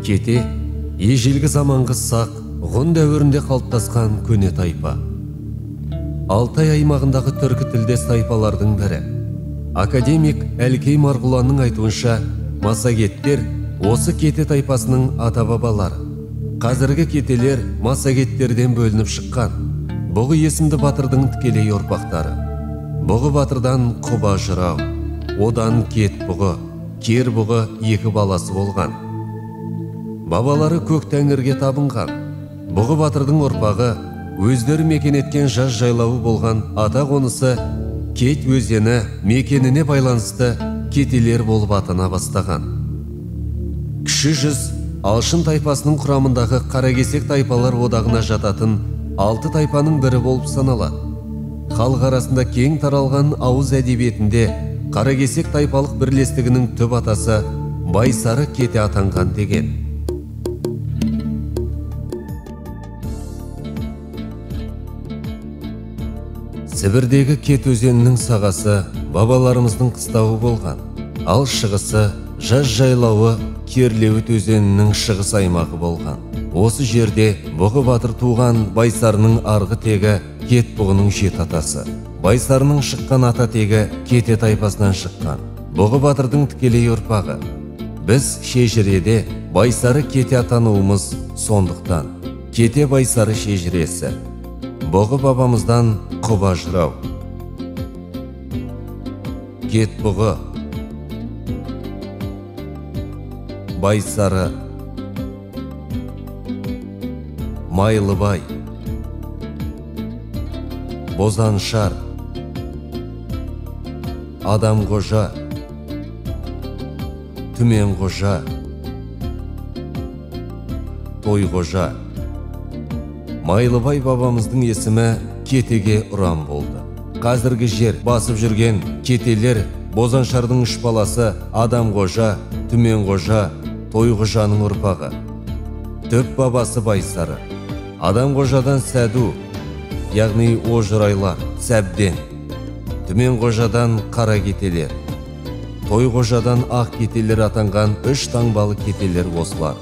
Кете ежелгі заманғы сақ, ғұн дәуірінде қалыптасқан көне тайпа. Алтай аймағындағы түркі тілдес тайпалардың бірі. Академик Әлкей Марғұланның айтуынша, массагеттер осы кете тайпасының ата-бабалары. Қазіргі кетелер массагеттерден бөлініп шыққан. Бұғы есімді батырдың тікелей ұрпақтары. Бұғы батырдан Құба жырау, одан Кет бұғы, Кер бұғы екі баласы болған. Бабалары көк тәңірге табынған. Бұғы батырдың ұрпағы өздері мекен еткен жаз жайлауы болған ата қонысы Кет өзені мекеніне байланысты кетелер болып атана бастаған. Кіші жүз Алшын тайпасының құрамындағы Қаракесек тайпалар одағына жататын 6 тайпаның бірі болып саналады. Халық арасында кең таралған ауыз әдебиетінде Қаракесек тайпалық бірлестігінің түп атасы Байсары кете атанған деген. Сібірдегі Кет өзенінің сағасы бабаларымыздың қыстауы болған. Ал шығысы жаз жайлауы Керлеуіт өзенінің шығыс аймағы болған. Осы жерде Бұғы батыр туған Байсарының арғы тегі Кет бұғының жет атасы. Байсарының шыққан ата тегі Кете тайпасынан шыққан. Бұғы батырдың тікелей ұрпағы. Біз шежіреде Байсары Кете атануымыз сондықтан. Кете Байсары шежіресі. Бұғы бабамыздан Құба жырау. Кет бұғы. Байсары. Майлыбай. Бозаншар. Адамғожа. Түменғожа. Тойғожа. Майлыбай бабамыздың есімі Кетеге ұран болды. Қазіргі жер басып жүрген кетелер Бозаншардың үш баласы Адамғожа, Түменғожа, Тойғожаның ұрпағы. Төп бабасы Байсары. Адамғожадан Сәду, яғни Ожырайлар, Сәбден. Түменғожадан Қара кетелер. Тойғожадан Ақ кетелер атанған үш таңбалы кетелер осылар.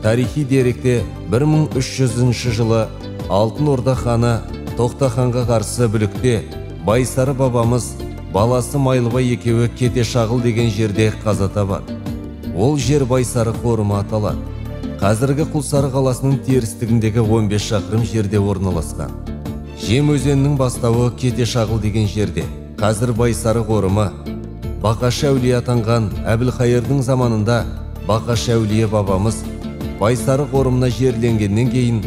Тарихи деректе 1300 жылы Алтын Орда ханы Тоқтаханға қарсы бүлікте Байсары бабамыз баласы Майлыбай екеуі Кете шағыл деген жерде қаза табады. Ол жер Байсары қорымы аталады. Қазіргі Құлсары қаласының терістігіндегі 15 шақырым жерде орналасқан. Жем өзенінің бастауы Кете шағыл деген жерде. Қазір Байсары қорымы. Бақаш әулие атанған Әбілқайырдың заманында Бақаш әулие бабамыз Байсары қорымына жерленгеннен кейін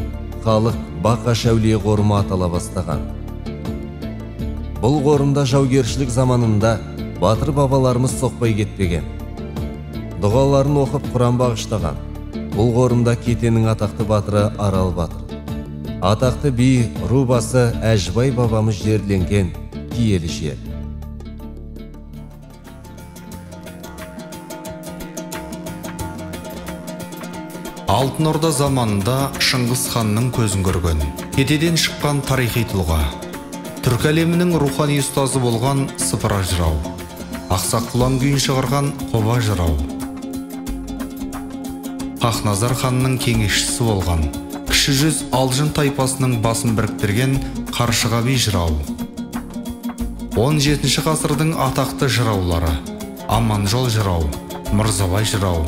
халық Бақаш әулие қорымы атала бастаған. Бұл қорымда жаугершілік заманында батыр бабаларымыз соқпай кетпеген. Дұғаларын оқып Құран бағыштаған. Бұл қорымда Кетенің атақты батыры Арал батыр. Атақты би рубасы Әжбай бабамыз жерленген киелі жер. Алтын Орда заманында Шыңғыс ханның көзін көрген Кетеден шыққан тарихи тұлға. Түркі әлемінің рухани ұстазы болған Сыпыра жырау. Ақсақ Құлан күйін шығарған Құба жырау. Хақназар ханның кеңесшісі болған Кіші жүз Алжын тайпасының басын біріктірген Қаршыға би жырау. 17 ғасырдың атақты жыраулары Аманжол жырау, Мырзабай жырау,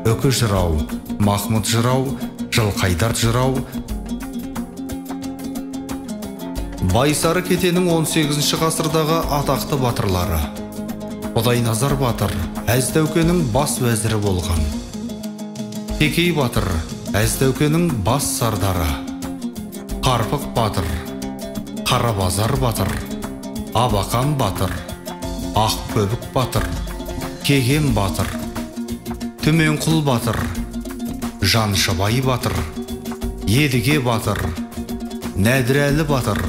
Үкі жырау, Махмұд жырау, Жылқайдар жырау. Байсары кетенің 18 ғасырдағы атақты батырлары. Құдайназар батыр Әз Дәукенің бас уәзірі болған. Текей батыр Әз Дәукенің бас сардары. Қарпық батыр, Қарабазар батыр, Абақан батыр, Ақкөбік батыр, Кеген батыр, Түменқұл батыр, Жаншыбай батыр, Едіге батыр, Нәдірәлі батыр,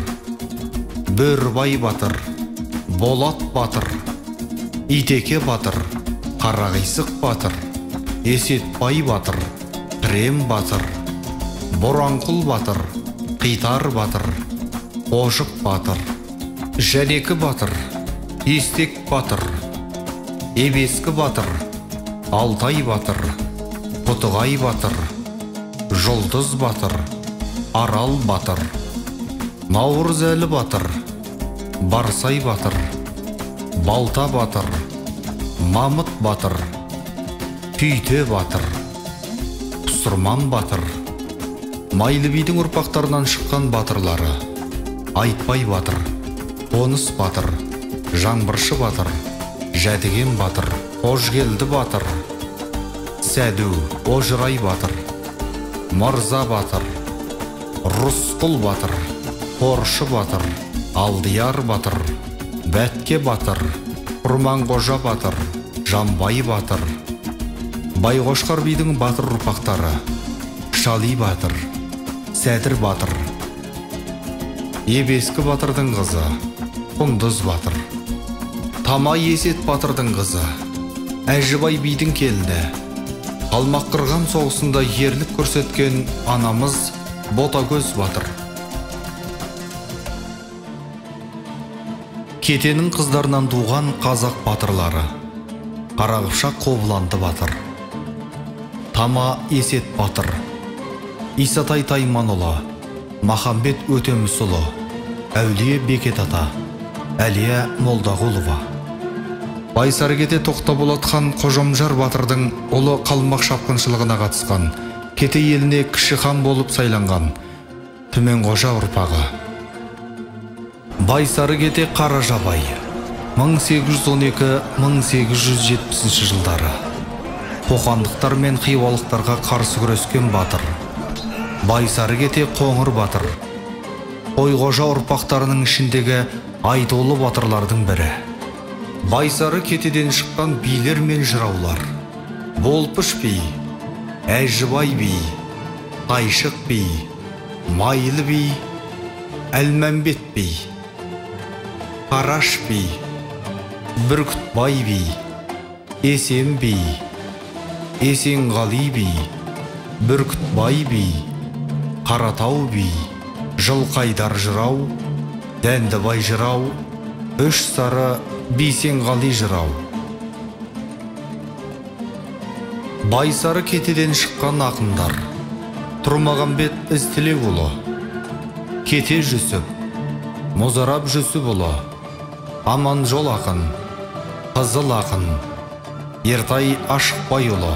Бөрбай батыр, Болат батыр, Итеке батыр, Қарағисық батыр, Есетбай батыр, Прем батыр, Боранқұл батыр, Қитар батыр, Қожық батыр, Жәнекі батыр, Естек батыр, Ебескі батыр, Алтай батыр, Құтығай батыр, Жұлдыз батыр, Арал батыр, Наурызәлі батыр, Барсай батыр, Балта батыр, Мамыт батыр, Түйте батыр, Құсырман батыр, Майлы бидің ұрпақтарынан шыққан батырлары: Айтбай батыр, Қоныс батыр, Жаңбыршы батыр, Жәдіген батыр, Қожгелді батыр, Сәду, Ожырай батыр, Мырза батыр, Рысқұл батыр, Қоршы батыр, Алдияр батыр, Бәтке батыр, Құрманғожа батыр, Жамбай батыр, Байқошқар бидің батыр ұрпақтары: Шали батыр, Сәдір батыр, Ебескі батырдың қызы Құндыз батыр, Тама Есет батырдың қызы Әжібай бидің келді. Қалмақ қырған соғысында ерлік көрсеткен анамыз Ботагөз батыр. Кетенің қыздарынан туған қазақ батырлары: Қарақыпшақ Қобыланды батыр, Тама Есет батыр, Исатай Тайманұлы, Махамбет Өтемісұлы, Әулие Бекет ата, Әлия Молдағұлова. Байсаркете Тоқтаболат хан Қожамжар батырдың ұлы қалмақ шапқыншылығына қатысқан, Кете еліне кіші хан болып сайланған Түменқожа ұрпағы. Байсаркете Қаражабай 1812-1870 жылдары қоқандықтар мен хиуалықтарға қарсы күрескен батыр. Байсаркете Қоңыр батыр Қойқожа ұрпақтарының ішіндегі айтулы батырлардың бірі. Байсаркетеден шыққан билер мен жыраулар: Болпыш би, Әжібай би, Тайшық би, Майлы би, Әлмәмбет би, Қараш би, Бүркітбай би, Есен би, Есенғали би, Бүркітбай би, Қаратау би, Жылқайдар жырау, Дәндібай жырау, Үш сары Бейсенғали жырау. Байсаркетеден шыққан ақындар: Тұрмағамбет Ізтілеуұлы, Кете Жүсіп, Мұзарап Жүсіпұлы, Аманжол ақын, Қызыл ақын, Ертай Ашықбайұлы,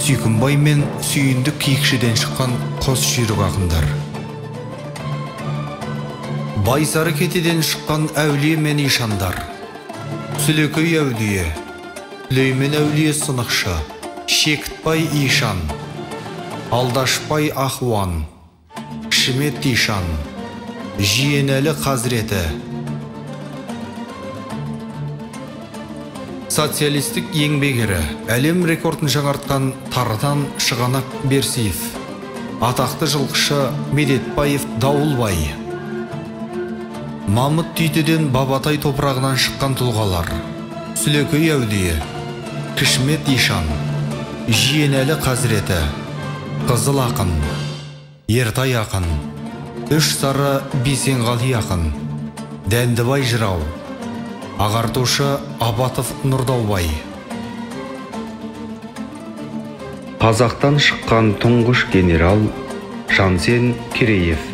Сүйкімбай мен Сүйіндік Киікшіден шыққан қос жүйрік ақындар. Байсаркетеден шыққан әулие мен ишандар: Сүлекөй әулие, Сүлеймен әулие сынықшы, Шекітбай ишан, Алдашбай ахуан, Шімет ишан, Жиенәлі қазіреті. Социалистік еңбек ері, әлем рекордын жаңартқан Тардан Шығанақ Берсиев, атақты жылқышы Медетбаев Дауылбай. Мамыт Түйтеден Бабатай топырағынан шыққан тұлғалар: Сүлекөй әулие, Кішмет ишан, Жиенәлі қазіреті, Қызыл ақын, Ертай ақын, Үш сары Бейсенғали ақын, Дәндібай жырау, Ағартушы Абатов Нұрдаубай. Қазақтан шыққан тұңғыш генерал Жансен Кереев.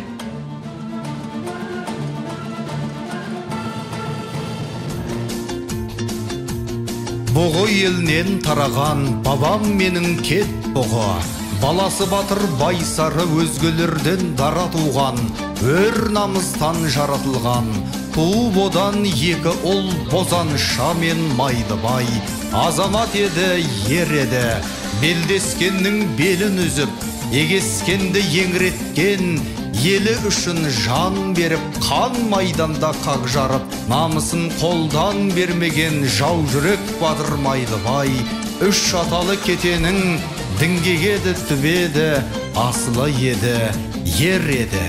Бұғы елінен тараған бабам менің кет бұғы, баласы батыр Байсары өзгелерден дара туған, өр намыстан жаратылған, туып одан екі ұл Бозанша мен Майдыбай. Азамат еді, ер еді, белдескеннің белін үзіп, егескенді еңіреткен, елі үшін жан беріп, қан майданда қақ жарып, намысын қолдан бермеген жау жүрек батыр Майдыбай. Үш аталы кетенің діңгеге түбеді, асылы еді, ер еді.